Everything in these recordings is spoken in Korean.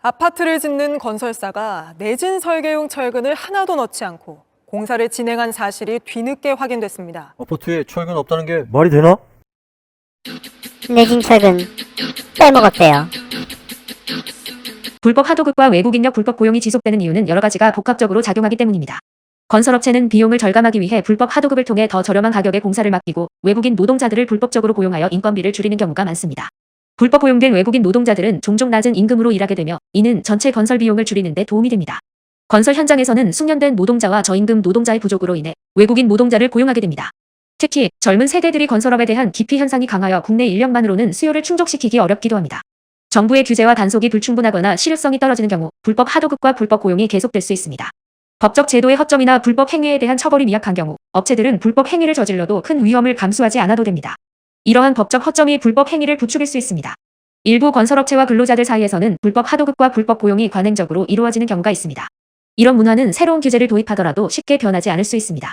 아파트를 짓는 건설사가 내진 설계용 철근을 하나도 넣지 않고 공사를 진행한 사실이 뒤늦게 확인됐습니다. 아파트에 철근 없다는 게 말이 되나? 내진 철근 빼먹었대요. 불법 하도급과 외국인력 불법 고용이 지속되는 이유는 여러 가지가 복합적으로 작용하기 때문입니다. 건설업체는 비용을 절감하기 위해 불법 하도급을 통해 더 저렴한 가격에 공사를 맡기고 외국인 노동자들을 불법적으로 고용하여 인건비를 줄이는 경우가 많습니다. 불법 고용된 외국인 노동자들은 종종 낮은 임금으로 일하게 되며 이는 전체 건설 비용을 줄이는 데 도움이 됩니다. 건설 현장에서는 숙련된 노동자와 저임금 노동자의 부족으로 인해 외국인 노동자를 고용하게 됩니다. 특히 젊은 세대들이 건설업에 대한 기피 현상이 강하여 국내 인력만으로는 수요를 충족시키기 어렵기도 합니다. 정부의 규제와 단속이 불충분하거나 실효성이 떨어지는 경우 불법 하도급과 불법 고용이 계속될 수 있습니다. 법적 제도의 허점이나 불법 행위에 대한 처벌이 미약한 경우 업체들은 불법 행위를 저질러도 큰 위험을 감수하지 않아도 됩니다. 이러한 법적 허점이 불법 행위를 부추길 수 있습니다. 일부 건설업체와 근로자들 사이에서는 불법 하도급과 불법 고용이 관행적으로 이루어지는 경우가 있습니다. 이런 문화는 새로운 규제를 도입하더라도 쉽게 변하지 않을 수 있습니다.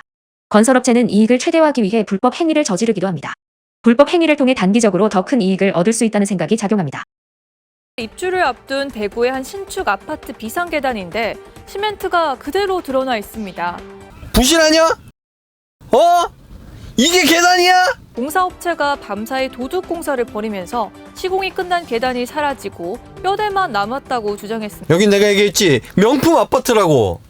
건설업체는 이익을 최대화하기 위해 불법 행위를 저지르기도 합니다. 불법 행위를 통해 단기적으로 더 큰 이익을 얻을 수 있다는 생각이 작용합니다. 입주를 앞둔 대구의 한 신축 아파트 비상계단인데 시멘트가 그대로 드러나 있습니다. 부실하냐? 이게 계단이야? 공사업체가 밤사이 도둑 공사를 벌이면서 시공이 끝난 계단이 사라지고 뼈대만 남았다고 주장했습니다. 여긴 내가 얘기했지, 명품 아파트라고.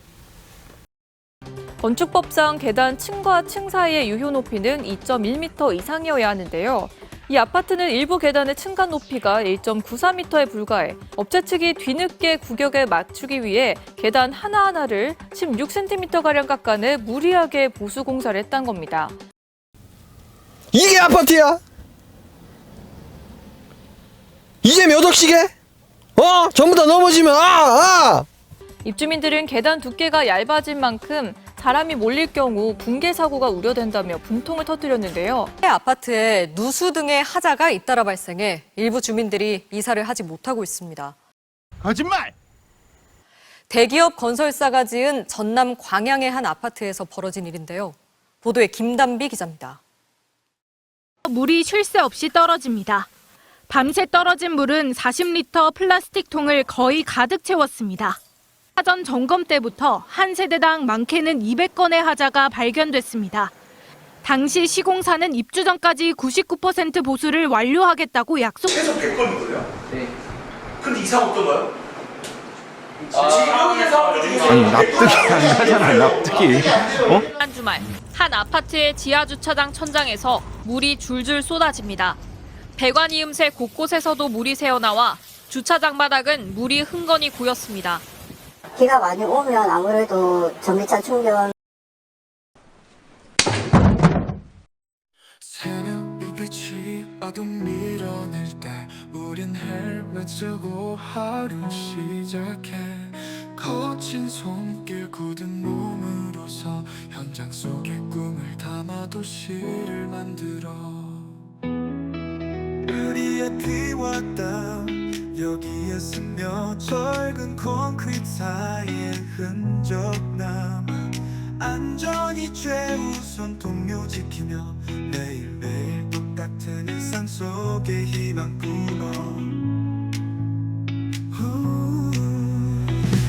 건축법상 계단 층과 층 사이의 유효 높이는 2.1m 이상이어야 하는데요. 이 아파트는 일부 계단의 층간 높이가 1.94m에 불과해 업체 측이 뒤늦게 구격에 맞추기 위해 계단 하나하나를 16cm가량 깎아내 무리하게 보수 공사를 했던 겁니다. 이게 아파트야? 이게 몇 억씩에? 전부 다 넘어지면 입주민들은 계단 두께가 얇아진 만큼 사람이 몰릴 경우 붕괴 사고가 우려된다며 분통을 터뜨렸는데요. 아파트에 누수 등의 하자가 잇따라 발생해 일부 주민들이 이사를 하지 못하고 있습니다. 거짓말! 대기업 건설사가 지은 전남 광양의 한 아파트에서 벌어진 일인데요. 보도에 김담비 기자입니다. 물이 쉴 새 없이 떨어집니다. 밤새 떨어진 물은 40리터 플라스틱 통을 거의 가득 채웠습니다. 사전 점검 때부터 한 세대당 많게는 200건의 하자가 발견됐습니다. 당시 시공사는 입주 전까지 99% 보수를 완료하겠다고 약속. 최소 100건이거든요? 네. 근데 이상 없던가요? 지금 예상으로 중에서 아니 납득이 안 가잖아. 납득이. 지난 주말 한 아파트의 지하 주차장 천장에서 물이 줄줄 쏟아집니다. 배관 이음새 곳곳에서도 물이 새어나와 주차장 바닥은 물이 흥건히 고였습니다. 비가 많이 오면 아무래도 전기차 충전. 새벽 불빛이 어둠 밀어낼 때 우린 헬멧 쓰고 하루 시작해 거친 손길 굳은 몸으로서 현장 속에 꿈을 담아 도시를 만들어 우리의 피와 땀 여기에 스며 철근 콘크리트 사이에 흔적 남아 안전이 최우선 동료 지키며 매일매일 똑같은 일상 속에 희망 꾸어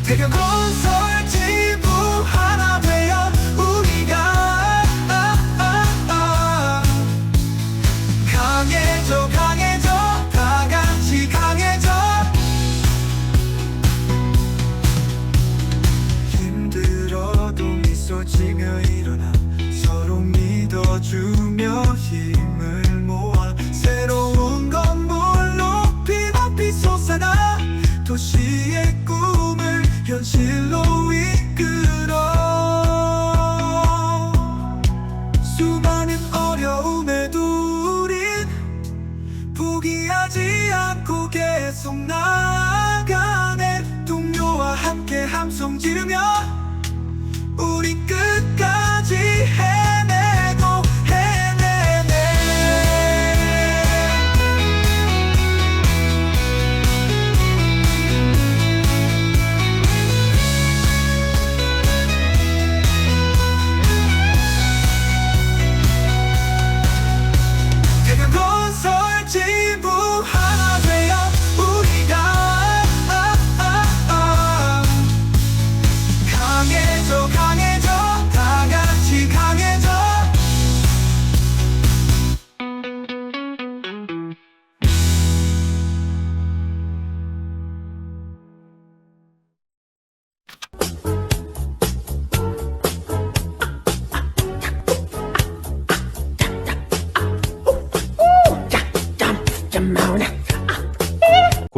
대경 건설 지부 하나 되어 우리가 강해져 강해져 다 같이 강해져 힘들어도 미소 지며 일어나 서로 믿어주며 힘을 모아 새로운 건물 높이 높이 솟아나 도시의 꿈을 현실로 이끌어 수많은 어려움에도 우린 포기하지 않고 계속 나아가네 동료와 함께 함성 지르며 우리 끝까지 해내고 해내네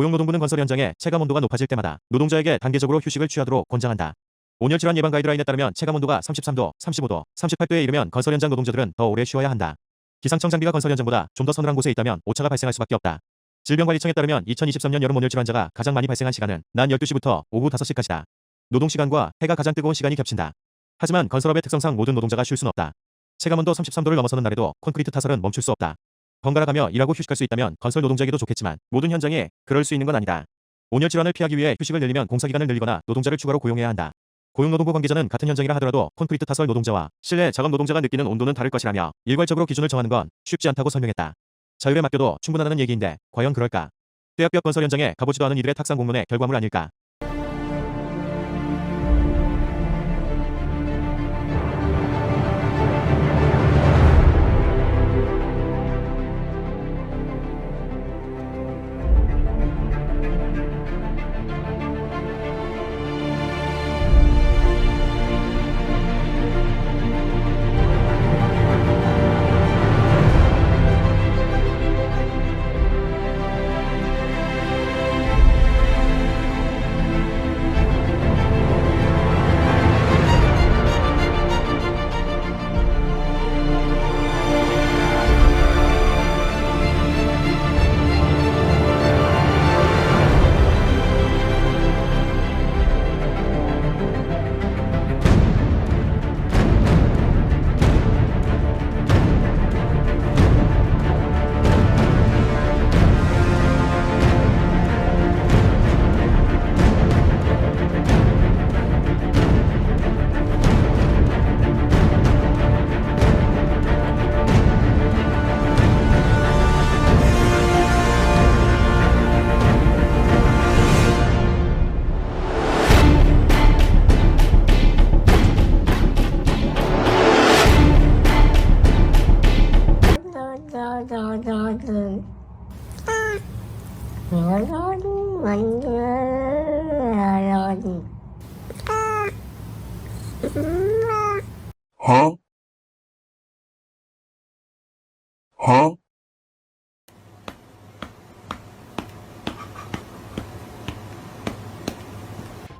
고용노동부는 건설 현장에 체감 온도가 높아질 때마다 노동자에게 단계적으로 휴식을 취하도록 권장한다. 온열 질환 예방 가이드라인에 따르면 체감 온도가 33도, 35도, 38도에 이르면 건설 현장 노동자들은 더 오래 쉬어야 한다. 기상청 장비가 건설 현장보다 좀 더 서늘한 곳에 있다면 오차가 발생할 수밖에 없다. 질병관리청에 따르면 2023년 여름 온열 질환자가 가장 많이 발생한 시간은 낮 12시부터 오후 5시까지다. 노동시간과 해가 가장 뜨거운 시간이 겹친다. 하지만 건설업의 특성상 모든 노동자가 쉴 수는 없다. 체감온도 33도를 넘어서는 날에도 콘크리트 타설은 멈출 수 없다. 번갈아 가며 일하고 휴식할 수 있다면 건설 노동자에게도 좋겠지만 모든 현장에 그럴 수 있는 건 아니다. 온열 질환을 피하기 위해 휴식을 늘리면 공사기간을 늘리거나 노동자를 추가로 고용해야 한다. 고용노동부 관계자는 같은 현장이라 하더라도 콘크리트 타설 노동자와 실내 작업 노동자가 느끼는 온도는 다를 것이라며 일괄적으로 기준을 정하는 건 쉽지 않다고 설명했다. 자율에 맡겨도 충분하다는 얘기인데 과연 그럴까? 떼약볕 건설 현장에 가보지도 않은 이들의 탁상 공론의 결과물 아닐까?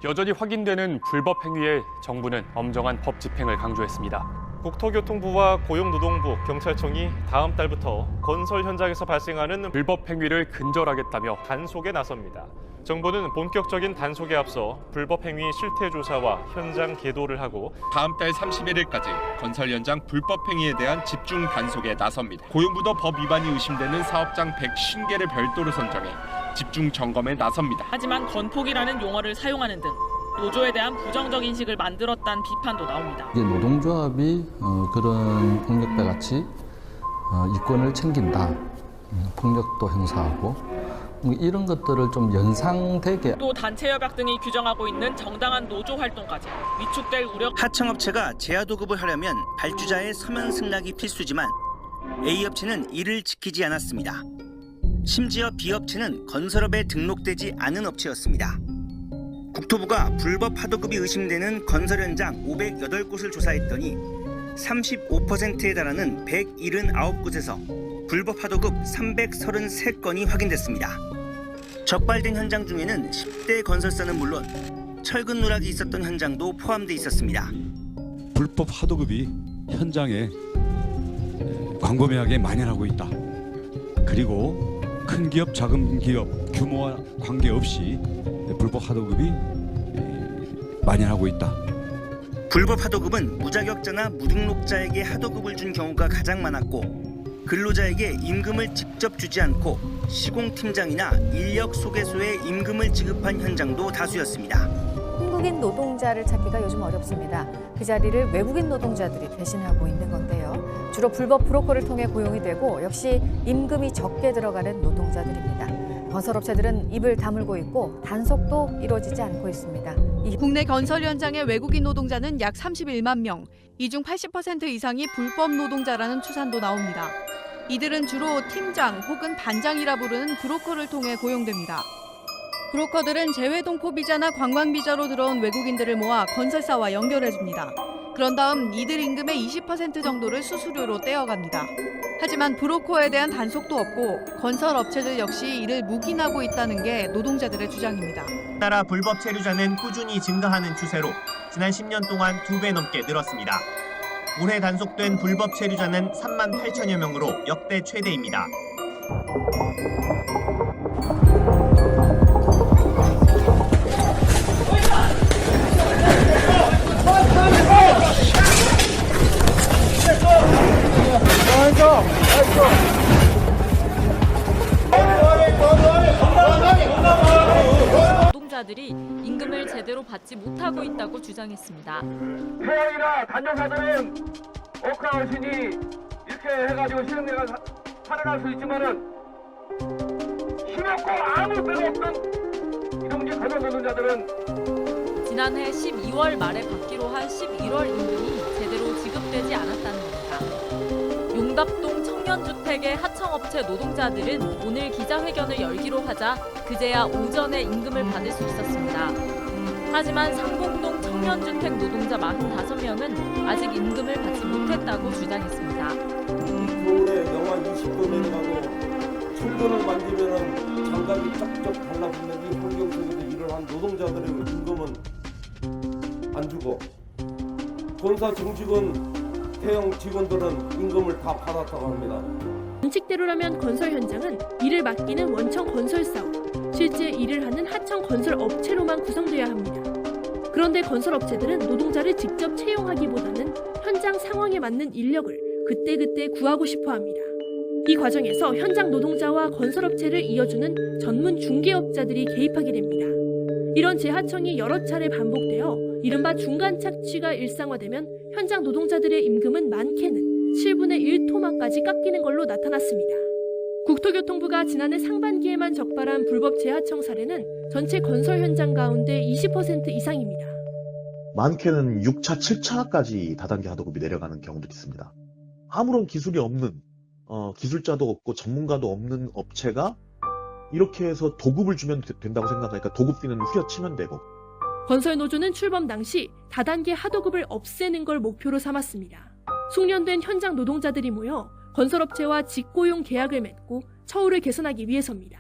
여전히 확인되는 불법 행위에 정부는 엄정한 법 집행을 강조했습니다. 국토교통부와 고용노동부, 경찰청이 다음 달부터 건설 현장에서 발생하는 불법 행위를 근절하겠다며 단속에 나섭니다. 정부는 본격적인 단속에 앞서 불법 행위 실태 조사와 현장 계도를 하고 다음 달 31일까지 건설 현장 불법 행위에 대한 집중 단속에 나섭니다. 고용부도 법 위반이 의심되는 사업장 150개를 별도로 선정해 집중 점검에 나섭니다. 하지만 건폭이라는 용어를 사용하는 등 노조에 대한 부정적 인식을 만들었다는 비판도 나옵니다. 이게 노동조합이 그런 폭력배 같이 이권을 챙긴다, 폭력도 행사하고 이런 것들을 좀 연상되게 또 단체 협약 등이 규정하고 있는 정당한 노조 활동까지 위축될 우려. 하청업체가 재하도급을 하려면 발주자의 서면 승낙이 필수지만 A업체는 이를 지키지 않았습니다. 심지어 B업체는 건설업에 등록되지 않은 업체였습니다. 국토부가 불법 하도급이 의심되는 건설 현장 508곳을 조사했더니 35%에 달하는 179곳에서 불법 하도급 333건이 확인됐습니다. 적발된 현장 중에는 10대 건설사는 물론 철근 누락이 있었던 현장도 포함돼 있었습니다. 불법 하도급이 현장에 광범위하게 만연하고 있다. 그리고 큰 기업, 작은 기업 규모와 관계없이 불법 하도급이 만연하고 있다. 불법 하도급은 무자격자나 무등록자에게 하도급을 준 경우가 가장 많았고 근로자에게 임금을 직접 주지 않고 시공팀장이나 인력 소개소에 임금을 지급한 현장도 다수였습니다. 한국인 노동자를 찾기가 요즘 어렵습니다. 그 자리를 외국인 노동자들이 대신하고 있는 건데요. 주로 불법 브로커를 통해 고용이 되고 역시 임금이 적게 들어가는 노동자들입니다. 건설업체들은 입을 다물고 있고 단속도 이루어지지 않고 있습니다. 국내 건설 현장의 외국인 노동자는 약 31만 명, 이 중 80% 이상이 불법 노동자라는 추산도 나옵니다. 이들은 주로 팀장 혹은 반장이라 부르는 브로커를 통해 고용됩니다. 브로커들은 재외동포 비자나 관광 비자로 들어온 외국인들을 모아 건설사와 연결해줍니다. 그런 다음 이들 임금의 20% 정도를 수수료로 떼어갑니다. 하지만 브로커에 대한 단속도 없고 건설 업체들 역시 이를 묵인하고 있다는 게 노동자들의 주장입니다. 우리나라 불법 체류자는 꾸준히 증가하는 추세로 지난 10년 동안 2배 넘게 늘었습니다. 올해 단속된 불법 체류자는 3만 8천여 명으로 역대 최대입니다. 노동자들이 임금을 제대로 받지 못하고 있다고 주장했습니다. 태양이나 단종사들은 옥하 어신이 이렇게 해가지고 실행내가 살아날 수 있지만은 힘없고 아무 데도 없던 이동지 건설 노동자들은 지난해 12월 말에 받기로 한 11월 임금이 제대로 지급되지 않았다는 겁니다. 용답동 청년주택의 하청업체 노동자들은 오늘 기자회견을 열기로 하자 그제야 오전에 임금을 받을 수 있었습니다. 하지만 상봉동 청년주택 노동자 45명은 아직 임금을 받지 못했다고 주장했습니다. 겨울에 영하 20도 내려가고 철근을 만지면 장갑이 쩍쩍 달라붙는 이 환경 속에서 일을 한 노동자들의 임금은 안 주고 본사 정직원 태형 직원들은 임금을 다 받았다고 합니다. 원칙대로라면 건설 현장은 이를 맡기는 원청 건설사와 실제 일을 하는 하청 건설 업체로만 구성돼야 합니다. 그런데 건설 업체들은 노동자를 직접 채용하기보다는 현장 상황에 맞는 인력을 그때그때 구하고 싶어 합니다. 이 과정에서 현장 노동자와 건설업체를 이어주는 전문 중개업자들이 개입하게 됩니다. 이런 재하청이 여러 차례 반복되어 이른바 중간 착취가 일상화되면 현장 노동자들의 임금은 많게는 7분의 1토막까지 깎이는 걸로 나타났습니다. 국토교통부가 지난해 상반기에만 적발한 불법 재하청 사례는 전체 건설 현장 가운데 20% 이상입니다. 많게는 6차, 7차까지 다단계 하도급이 내려가는 경우도 있습니다. 아무런 기술이 없는, 기술자도 없고 전문가도 없는 업체가 이렇게 해서 도급을 주면 된다고 생각하니까 도급비는 후려치면 되고. 건설노조는 출범 당시 다단계 하도급을 없애는 걸 목표로 삼았습니다. 숙련된 현장 노동자들이 모여 건설업체와 직고용 계약을 맺고 처우를 개선하기 위해서입니다.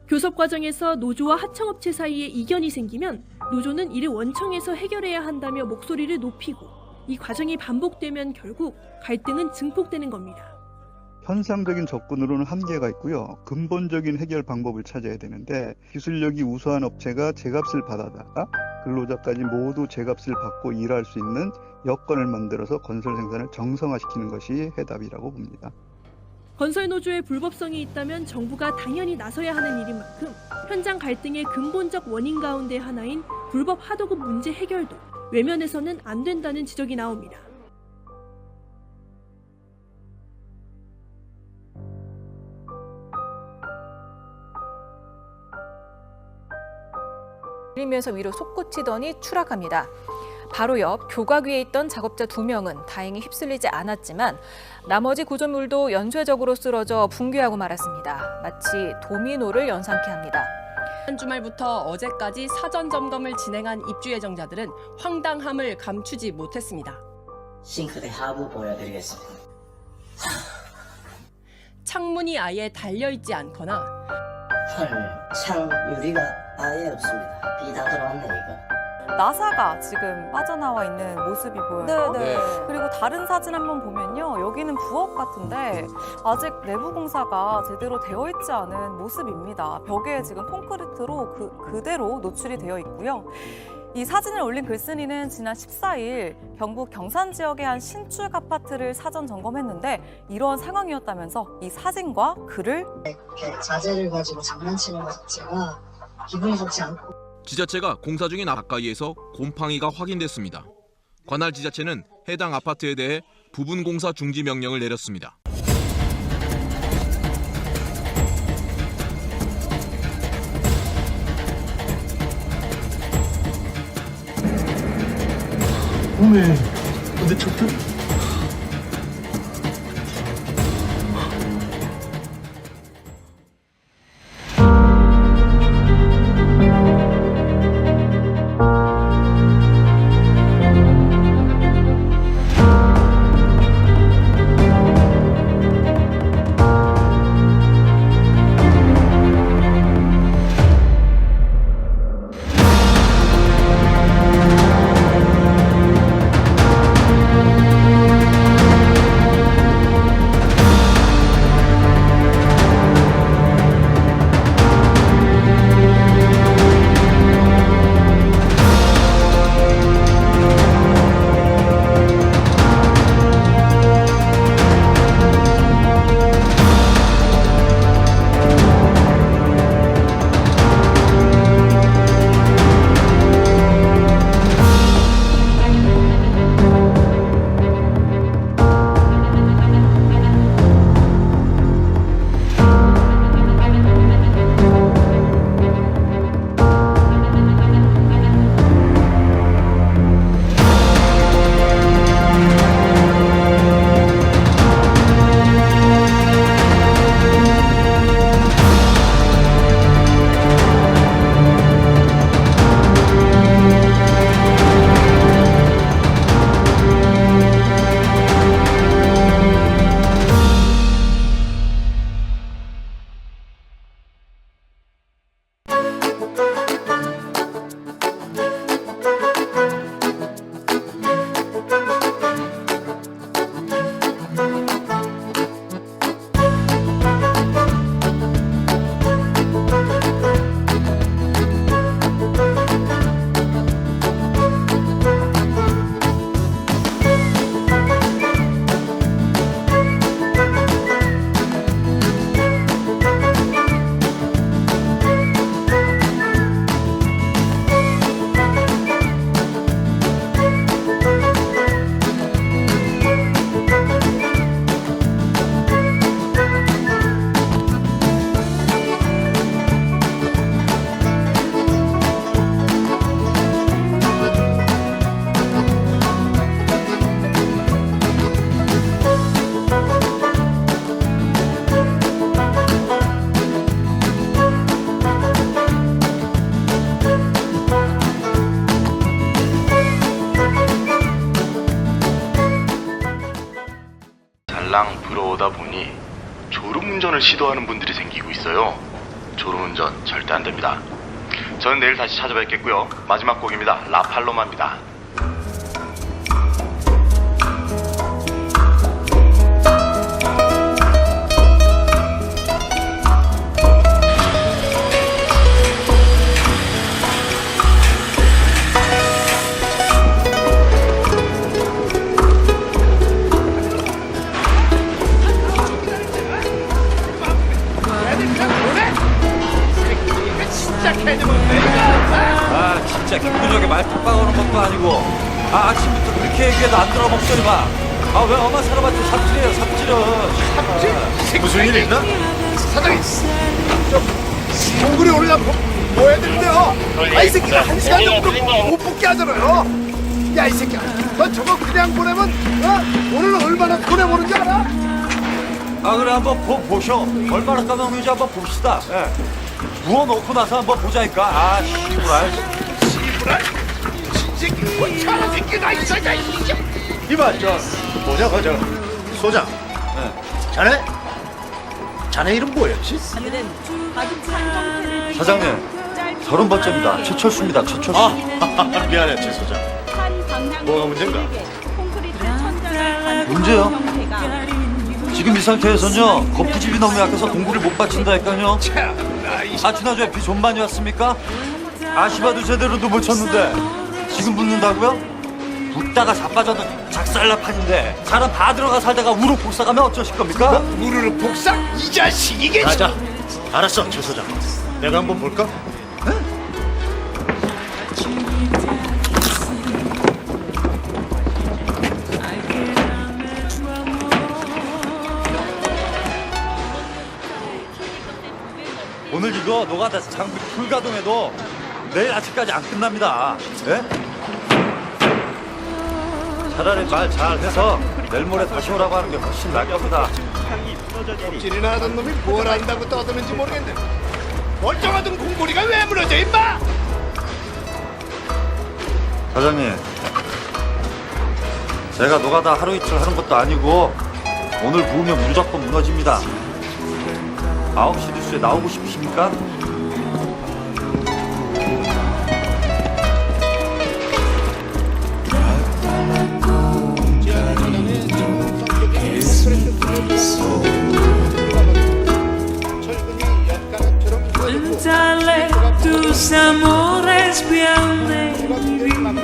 교섭 과정에서 노조와 하청업체 사이에 이견이 생기면 노조는 이를 원청에서 해결해야 한다며 목소리를 높이고 이 과정이 반복되면 결국 갈등은 증폭되는 겁니다. 현상적인 접근으로는 한계가 있고요. 근본적인 해결 방법을 찾아야 되는데 기술력이 우수한 업체가 제값을 받아다가 근로자까지 모두 제값을 받고 일할 수 있는 여건을 만들어서 건설 생산을 정상화시키는 것이 해답이라고 봅니다. 건설노조의 불법성이 있다면 정부가 당연히 나서야 하는 일인 만큼 현장 갈등의 근본적 원인 가운데 하나인 불법 하도급 문제 해결도 외면해서는 안 된다는 지적이 나옵니다. 밀면서 위로 솟구치더니 추락합니다. 바로 옆 교각 위에 있던 작업자 2명은 다행히 휩쓸리지 않았지만 나머지 구조물도 연쇄적으로 쓰러져 붕괴하고 말았습니다. 마치 도미노를 연상케 합니다. 지난 주말부터 어제까지 사전 점검을 진행한 입주 예정자들은 황당함을 감추지 못했습니다. 싱크대 하부 보여드리겠습니다. 창문이 아예 달려있지 않거나 창 유리가 아예 없습니다. 비 다 들어왔네 이거. 나사가 지금 빠져나와 있는 모습이 보여요. 네. 그리고 다른 사진 한번 보면요. 여기는 부엌 같은데 아직 내부 공사가 제대로 되어 있지 않은 모습입니다. 벽에 지금 콘크리트로 그대로 노출이 되어 있고요. 이 사진을 올린 글쓴이는 지난 14일 경북 경산 지역의 한 신축 아파트를 사전 점검했는데 이런 상황이었다면서 이 사진과 글을 자재를 가지고 장난치는 것 자체가 기분이 좋지 않고 지자체가 공사 중인 가까이에서 곰팡이가 확인됐습니다. 관할 지자체는 해당 아파트에 대해 부분 공사 중지 명령을 내렸습니다. 오메, 근데 저기 나오다 보니 졸음운전을 시도하는 분들이 생기고 있어요. 졸음운전 절대 안 됩니다. 저는 내일 다시 찾아뵙겠고요. 마지막 곡입니다. 라팔로마입니다. 아 진짜 기분적에 말 팍팍하는 것도 아니고 아침부터 그렇게 얘기해도 안 들어 목소리 봐. 아 왜 엄마 살아봤자 삽질이에요 삽질은. 삽질? 무슨 일 있나? 사장님 동굴에 올라 뭐 해야 되는데요? 이 새끼가 1시간 정도 못 붙게 하잖아요. 야 이 새끼야 너 저거 그냥 보내면 오늘 얼마나 손해보는지 알아? 아 그래 한번 보셔. 얼마나 까먹는지 한번 봅시다. 예. 부어놓고 나서 한번 보자니까. 아 씨부랄. 씨부랄? 새끼 뭐 차라 새끼가 있어야 이봐 저 뭐냐 저 소장. 자네? 자네 이름 뭐였지? 사장님 30번째입니다. 최철수입니다. 최철수. 미안해 최 소장. 뭐가 문제인가? 문제요? 지금 이 상태에서는요 거푸집이 너무 약해서 공구를 못 받친다니까요. 아 지난주에 비 좀 많이 왔습니까? 아시바도 제대로도 못 쳤는데 지금 붙는다고요? 붙다가 자빠져도 작살나판인데 사람 다 들어가 살다가 우르 복사 가면 어쩌실 겁니까? 우르르 복사? 이 자식 이게. 가자. 알았어 최 소장. 내가 한번 볼까? 오늘 이거 노가다 장비 풀가동해도 내일 아침까지 안 끝납니다. 예? 차라리 말 잘해서 내일 모레 다시 오라고 하는 게 훨씬 나을 겁니다. 껍질이나 하던 놈이 뭘 안다고 떠드는지 모르겠네. 멀쩡하던 공고리가 왜 무너져 임마? 사장님, 제가 노가다 하루 이틀 하는 것도 아니고 오늘 부으면 무조건 무너집니다. 9시 뉴스에 나오고 싶으십니까? Dale tus amores bien de mi vida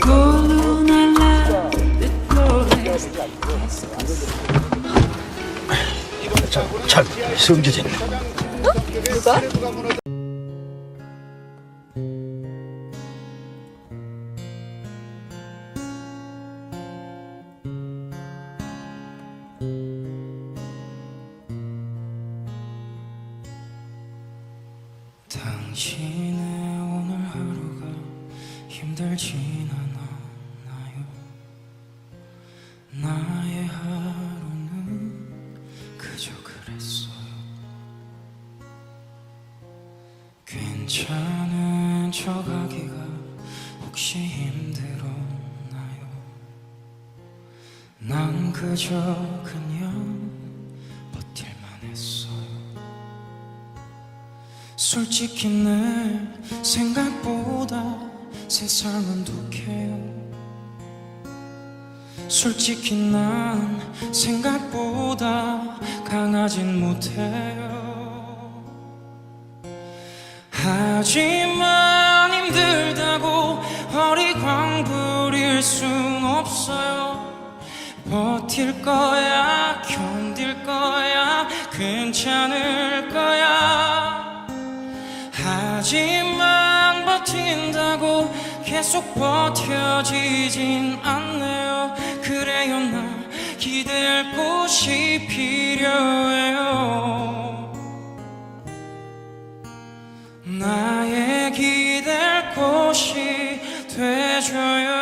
con una ala de flores. 잘 성재진. 누가? 당신의 오늘 하루가 힘들진 않았나요? 나의 하루는 그저 그랬어요. 괜찮은 척하기가 혹시 힘들었나요? 난 그저 그냥 버틸만 했어요. 솔직히 내 생각보다 새 삶은 독해요. 솔직히 난 생각보다 강하진 못해요. 하지만 힘들다고 허리광 부릴 순 없어요. 버틸 거야, 견딜 거야, 괜찮을 거야. 하지만 버틴다고 계속 버텨지진 않네요. 그래요 나 기댈 곳이 필요해요. 나의 기댈 곳이 돼줘요.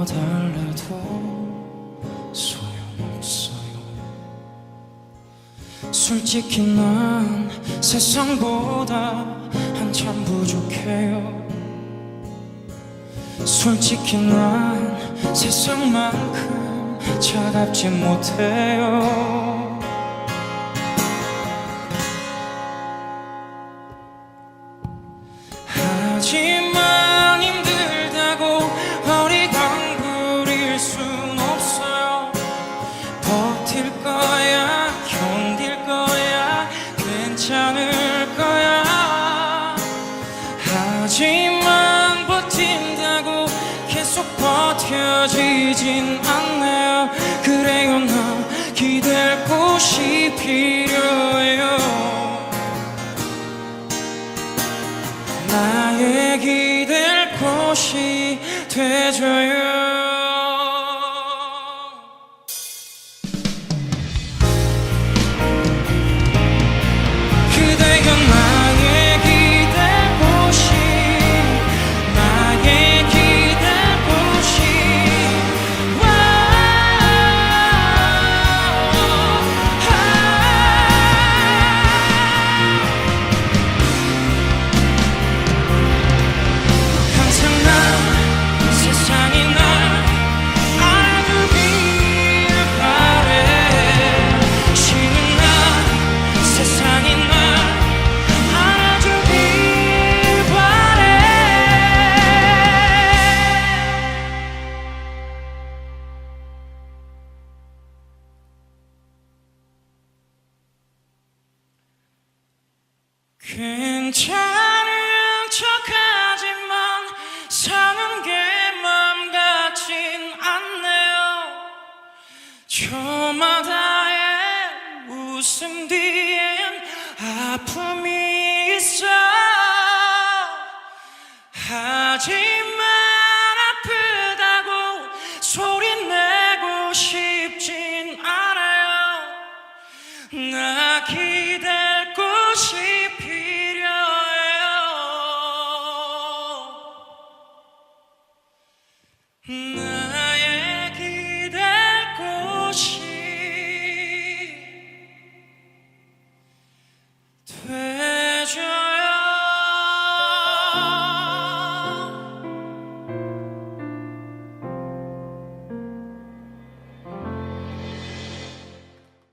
달래도 소용없어요. 솔직히 난 세상보다 한참 부족해요. 솔직히 난 세상만큼 차갑지 못해요. 하지만 힘들다고 어리광 부릴 순 없어요. 버틸 거야, 견딜 거야, 괜찮을 거야. 하지만 버틴다고 계속 버텨지진 않네요. 그래요, 나 기댈 곳이 필요해요. 나의 기댈 곳이 되줘요. 그대가 나의 기댈 곳이, 나의 기댈 곳이. 항상 난 세상이 날 알아주길 바래. 쉬는 날 세상이 날 알아주길 바래. 괜찮은 척하지만 사는 게 맘 같진 않네요. 저마다의 웃음 뒤엔 아픔이 있어. 하지만 아프다고 소리 내고 싶진 않아요. 나 기댈 곳이 필요해요. 나의 기댈 곳이